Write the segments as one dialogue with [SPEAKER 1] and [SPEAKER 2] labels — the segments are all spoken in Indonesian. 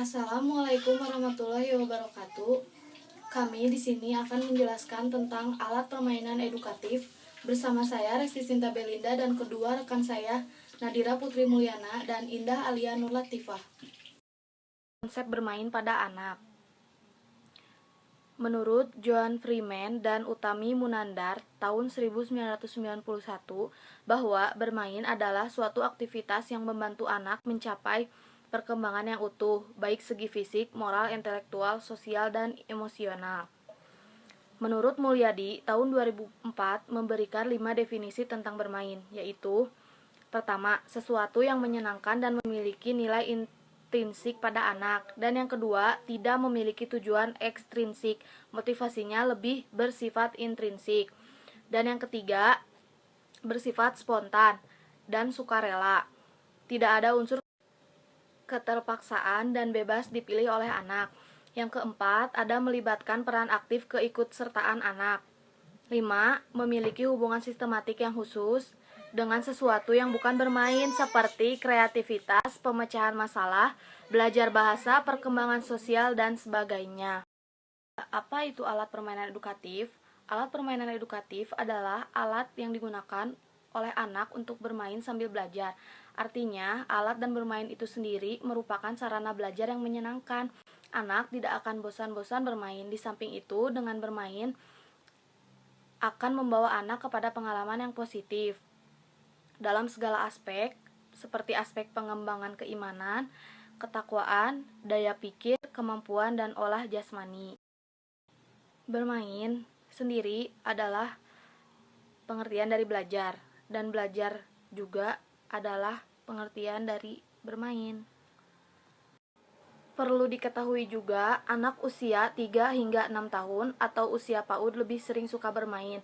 [SPEAKER 1] Assalamualaikum warahmatullahi wabarakatuh. Kami di sini akan menjelaskan tentang alat permainan edukatif bersama saya Resti Sinta Belinda dan kedua rekan saya Nadira Putri Mulyana dan Indah Alia Nur Latifah. Konsep bermain pada anak. Menurut Joan Freeman dan Utami Munandar tahun 1991 bahwa bermain adalah suatu aktivitas yang membantu anak mencapai perkembangan yang utuh, baik segi fisik, moral, intelektual, sosial, dan emosional. Menurut Mulyadi, tahun 2004 memberikan 5 definisi tentang bermain, yaitu: pertama, sesuatu yang menyenangkan dan memiliki nilai intrinsik pada anak. Dan yang kedua, tidak memiliki tujuan ekstrinsik, motivasinya lebih bersifat intrinsik. Dan yang ketiga, bersifat spontan dan sukarela. Tidak ada unsur keterpaksaan dan bebas dipilih oleh anak. Yang keempat, ada melibatkan peran aktif keikutsertaan anak. 5. Memiliki hubungan sistematik yang khusus dengan sesuatu yang bukan bermain seperti kreativitas, pemecahan masalah, belajar bahasa, perkembangan sosial, dan sebagainya. Apa itu alat permainan edukatif? Alat permainan edukatif adalah alat yang digunakan oleh anak untuk bermain sambil belajar. Artinya, alat dan bermain itu sendiri merupakan sarana belajar yang menyenangkan. Anak tidak akan bosan-bosan bermain. Di samping itu, dengan bermain akan membawa anak kepada pengalaman yang positif dalam segala aspek, seperti aspek pengembangan keimanan, ketakwaan, daya pikir, kemampuan, dan olah jasmani. Bermain sendiri adalah pengertian dari belajar, dan belajar juga adalah pengertian dari bermain. Perlu diketahui juga, anak usia 3 hingga 6 tahun atau usia PAUD lebih sering suka bermain.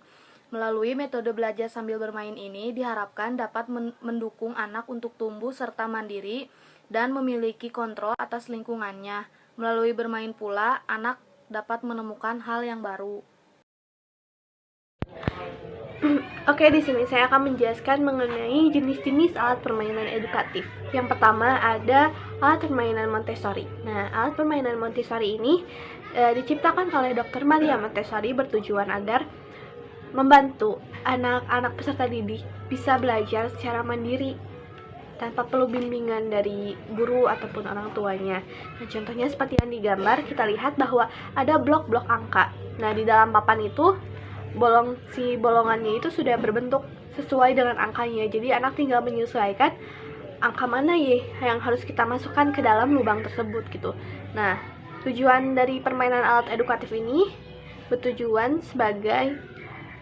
[SPEAKER 1] Melalui metode belajar sambil bermain ini diharapkan dapat mendukung anak untuk tumbuh serta mandiri dan memiliki kontrol atas lingkungannya. Melalui bermain pula, anak dapat menemukan hal yang baru.
[SPEAKER 2] Oke, di sini saya akan menjelaskan mengenai jenis-jenis alat permainan edukatif. Yang pertama ada alat permainan Montessori. Nah, alat permainan Montessori ini diciptakan oleh Dr. Maria Montessori bertujuan agar membantu anak-anak peserta didik bisa belajar secara mandiri tanpa perlu bimbingan dari guru ataupun orang tuanya. Nah, contohnya seperti yang digambar, kita lihat bahwa ada blok-blok angka. Nah, di dalam papan itu bolongannya itu sudah berbentuk sesuai dengan angkanya. Jadi anak tinggal menyesuaikan angka mana ya yang harus kita masukkan ke dalam lubang tersebut gitu. Nah, tujuan dari permainan alat edukatif ini bertujuan sebagai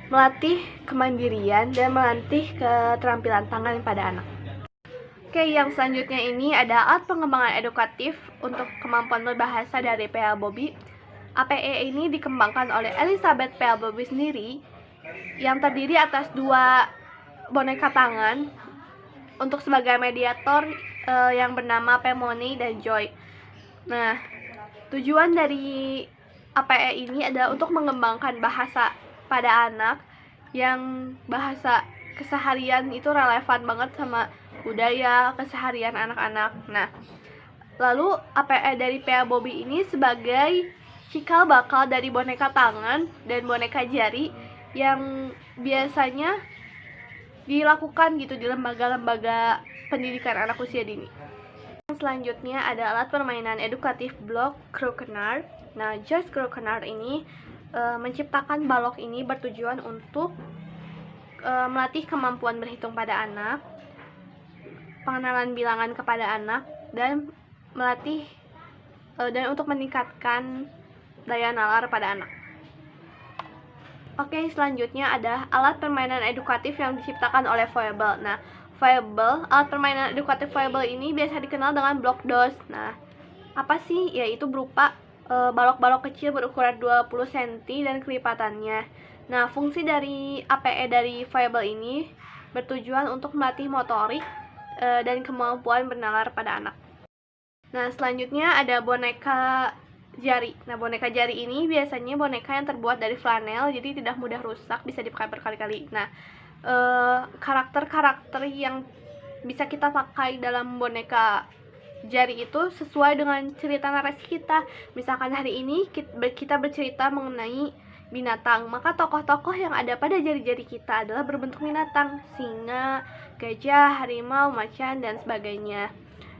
[SPEAKER 2] melatih kemandirian dan melatih keterampilan tangan pada anak. Oke, yang selanjutnya ini ada alat pengembangan edukatif untuk kemampuan berbahasa dari P.L. Bobby. APE ini dikembangkan oleh Elizabeth P.L. Bobby sendiri yang terdiri atas 2 boneka tangan untuk sebagai mediator yang bernama Pemoni dan Joy. Nah, tujuan dari APE ini adalah untuk mengembangkan bahasa pada anak yang bahasa keseharian itu relevan banget sama budaya keseharian anak-anak. Nah, lalu APE dari P.L. Bobby ini sebagai cikal bakal dari boneka tangan dan boneka jari yang biasanya dilakukan gitu di lembaga-lembaga pendidikan anak usia dini. Selanjutnya ada alat permainan edukatif blok Croquenard. Nah, George Croquenard ini menciptakan balok ini bertujuan untuk melatih kemampuan berhitung pada anak, pengenalan bilangan kepada anak, dan melatih dan untuk meningkatkan daya nalar pada anak. Oke, selanjutnya ada alat permainan edukatif yang diciptakan oleh Fable. Nah, alat permainan edukatif Fable ini biasa dikenal dengan blok DOS. Nah, apa sih? Yaitu berupa balok-balok kecil berukuran 20 cm dan kelipatannya. Nah, fungsi dari APE dari Fable ini bertujuan untuk melatih motorik dan kemampuan bernalar pada anak. Nah, selanjutnya ada boneka jari. Nah, boneka jari ini biasanya boneka yang terbuat dari flanel, jadi tidak mudah rusak, bisa dipakai berkali-kali. Nah, karakter-karakter yang bisa kita pakai dalam boneka jari itu sesuai dengan cerita narasi kita. Misalkan hari ini kita bercerita mengenai binatang, maka tokoh-tokoh yang ada pada jari-jari kita adalah berbentuk binatang, singa, gajah, harimau, macan, dan sebagainya.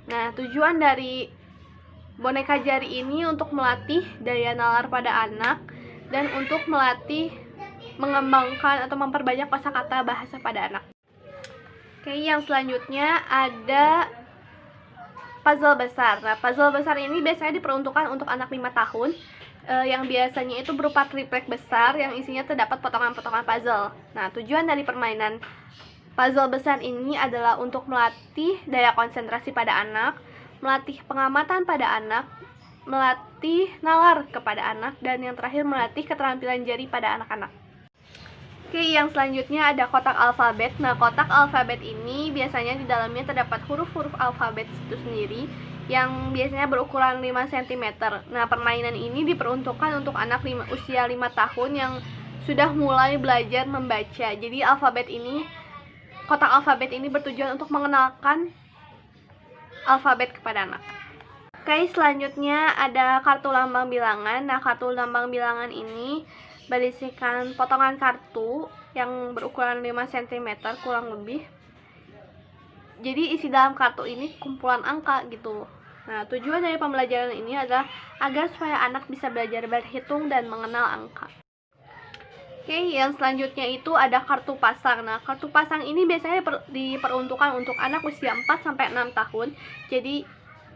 [SPEAKER 2] Nah, tujuan dari boneka jari ini untuk melatih daya nalar pada anak dan untuk melatih mengembangkan atau memperbanyak kosakata bahasa pada anak. Oke, yang selanjutnya ada puzzle besar. Nah, puzzle besar ini biasanya diperuntukkan untuk anak 5 tahun, yang biasanya itu berupa triplek besar yang isinya terdapat potongan-potongan puzzle. Nah, tujuan dari permainan puzzle besar ini adalah untuk melatih daya konsentrasi pada anak, melatih pengamatan pada anak, melatih nalar kepada anak, dan yang terakhir melatih keterampilan jari pada anak-anak. Oke, yang selanjutnya ada kotak alfabet. Nah, kotak alfabet ini biasanya di dalamnya terdapat huruf-huruf alfabet itu sendiri yang biasanya berukuran 5 cm. Nah, permainan ini diperuntukkan untuk anak usia 5 tahun yang sudah mulai belajar membaca. Jadi kotak alfabet ini bertujuan untuk mengenalkan alfabet kepada anak. Oke, selanjutnya ada kartu lambang bilangan. Nah, kartu lambang bilangan ini berisikan potongan kartu yang berukuran 5 cm kurang lebih. Jadi isi dalam kartu ini kumpulan angka gitu. Nah, tujuan dari pembelajaran ini adalah agar supaya anak bisa belajar berhitung dan mengenal angka. Oke, yang selanjutnya itu ada kartu pasang. Nah, kartu pasang ini biasanya diperuntukkan untuk anak usia 4-6 tahun. Jadi,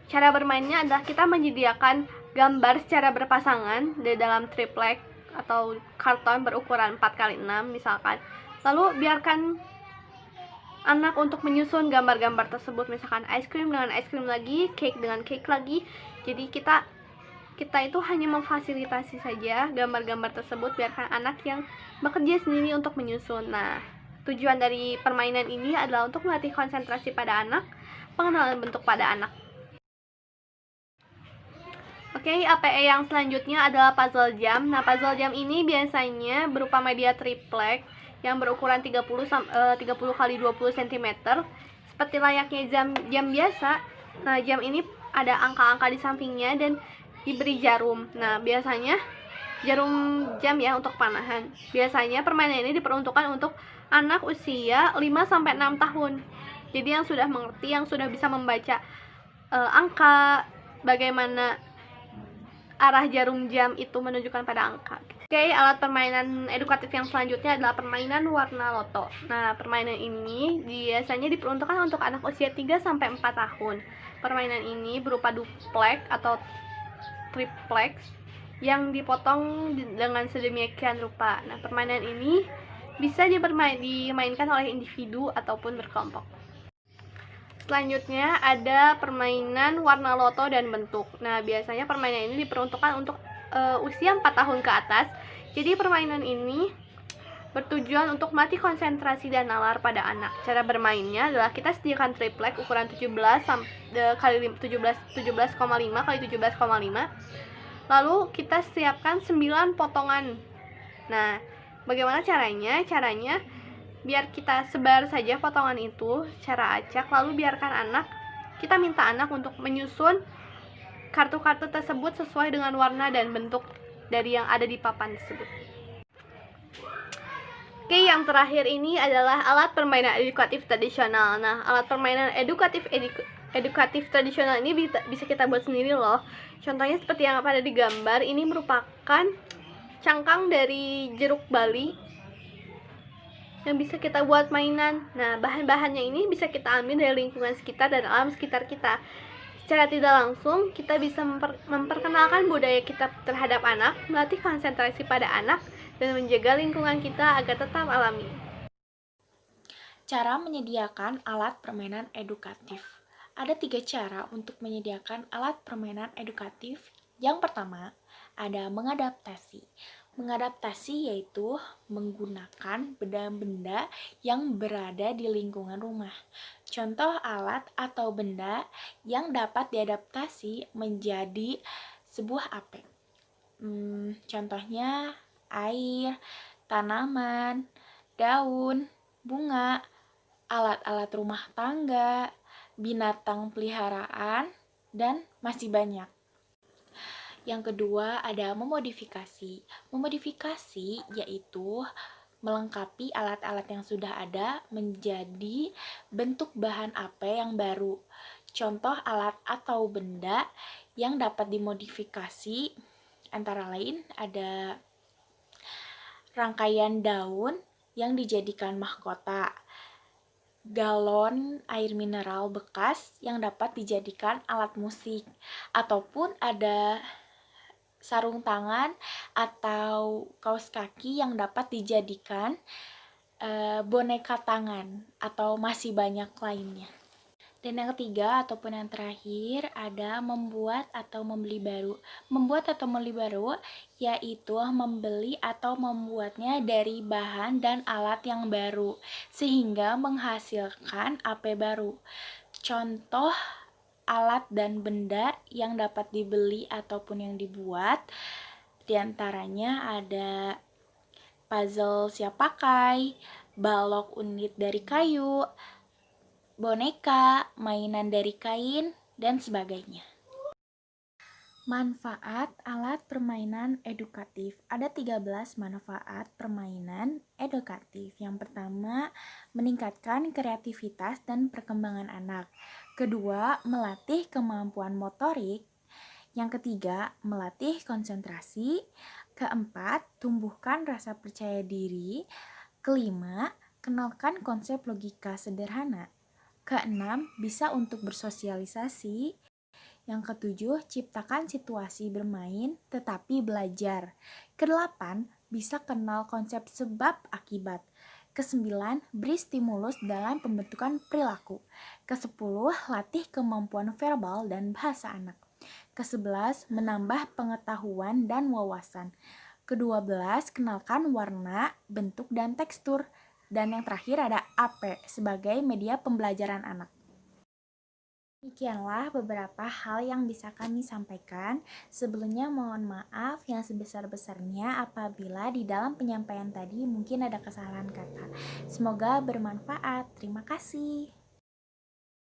[SPEAKER 2] cara bermainnya adalah kita menyediakan gambar secara berpasangan di dalam triplek atau karton berukuran 4x6 misalkan. Lalu biarkan anak untuk menyusun gambar-gambar tersebut, misalkan es krim dengan es krim lagi, cake dengan cake lagi. Jadi kita itu hanya memfasilitasi saja gambar-gambar tersebut, biarkan anak yang bekerja sendiri untuk menyusun. Nah, tujuan dari permainan ini adalah untuk melatih konsentrasi pada anak, pengenalan bentuk pada anak. Oke, APE yang selanjutnya adalah puzzle jam. Nah, puzzle jam ini biasanya berupa media triplek yang berukuran 30 x 20 cm. Seperti layaknya jam biasa. Nah, jam ini ada angka-angka di sampingnya dan diberi jarum. Nah, biasanya jarum jam ya untuk panahan. Biasanya permainan ini diperuntukkan untuk anak usia 5-6 tahun. Jadi yang sudah mengerti, yang sudah bisa membaca angka, bagaimana arah jarum jam itu menunjukkan pada angka. Oke, alat permainan edukatif yang selanjutnya adalah permainan warna loto. Nah, permainan ini biasanya diperuntukkan untuk anak usia 3-4 tahun. Permainan ini berupa duplek atau triplex yang dipotong dengan sedemikian rupa. Nah, permainan ini bisa dimainkan oleh individu ataupun berkelompok. Selanjutnya ada permainan warna loto dan bentuk. Nah, biasanya permainan ini diperuntukkan untuk usia 4 tahun ke atas. Jadi permainan ini bertujuan untuk melatih konsentrasi dan nalar pada anak. Cara bermainnya adalah kita sediakan triplek ukuran 17,5 kali 17,5. Lalu kita siapkan 9 potongan. Nah, bagaimana caranya? Caranya biar kita sebar saja potongan itu secara acak, lalu kita minta anak untuk menyusun kartu-kartu tersebut sesuai dengan warna dan bentuk dari yang ada di papan tersebut. Oke, yang terakhir ini adalah alat permainan edukatif tradisional. Nah, alat permainan edukatif tradisional ini bisa kita buat sendiri loh. Contohnya seperti yang ada di gambar, ini merupakan cangkang dari jeruk bali yang bisa kita buat mainan. Nah, bahan-bahannya ini bisa kita ambil dari lingkungan sekitar dan alam sekitar kita. Secara tidak langsung, kita bisa memperkenalkan budaya kita terhadap anak, melatih konsentrasi pada anak, dan menjaga lingkungan kita agar tetap alami.
[SPEAKER 3] Cara menyediakan alat permainan edukatif. Ada 3 cara untuk menyediakan alat permainan edukatif. Yang pertama, ada mengadaptasi. Mengadaptasi yaitu menggunakan benda-benda yang berada di lingkungan rumah. Contoh alat atau benda yang dapat diadaptasi menjadi sebuah apa? Contohnya air, tanaman, daun, bunga, alat-alat rumah tangga, binatang peliharaan, dan masih banyak. Yang kedua ada memodifikasi. Memodifikasi yaitu melengkapi alat-alat yang sudah ada menjadi bentuk bahan apa yang baru. Contoh alat atau benda yang dapat dimodifikasi antara lain ada rangkaian daun yang dijadikan mahkota, galon air mineral bekas yang dapat dijadikan alat musik, ataupun ada sarung tangan atau kaos kaki yang dapat dijadikan boneka tangan, atau masih banyak lainnya. Dan yang ketiga ataupun yang terakhir ada membuat atau membeli baru. Membuat atau membeli baru yaitu membeli atau membuatnya dari bahan dan alat yang baru sehingga menghasilkan AP baru. Contoh alat dan benda yang dapat dibeli ataupun yang dibuat diantaranya ada puzzle siap pakai, balok unit dari kayu, boneka, mainan dari kain, dan sebagainya. Manfaat alat permainan edukatif. Ada 13 manfaat permainan edukatif. Yang pertama, meningkatkan kreativitas dan perkembangan anak. Kedua, melatih kemampuan motorik. Yang ketiga, melatih konsentrasi. Keempat, tumbuhkan rasa percaya diri. Kelima, kenalkan konsep logika sederhana. Keenam, bisa untuk bersosialisasi. Yang ketujuh, ciptakan situasi bermain tetapi belajar. Kedelapan, bisa kenal konsep sebab akibat. Kesembilan, beri stimulus dalam pembentukan perilaku. Kesepuluh, latih kemampuan verbal dan bahasa anak. Kesebelas, menambah pengetahuan dan wawasan. Kedua belas, kenalkan warna, bentuk, dan tekstur. Dan yang terakhir ada AP sebagai media pembelajaran anak. Demikianlah beberapa hal yang bisa kami sampaikan. Sebelumnya mohon maaf yang sebesar-besarnya apabila di dalam penyampaian tadi mungkin ada kesalahan kata. Semoga bermanfaat. Terima kasih.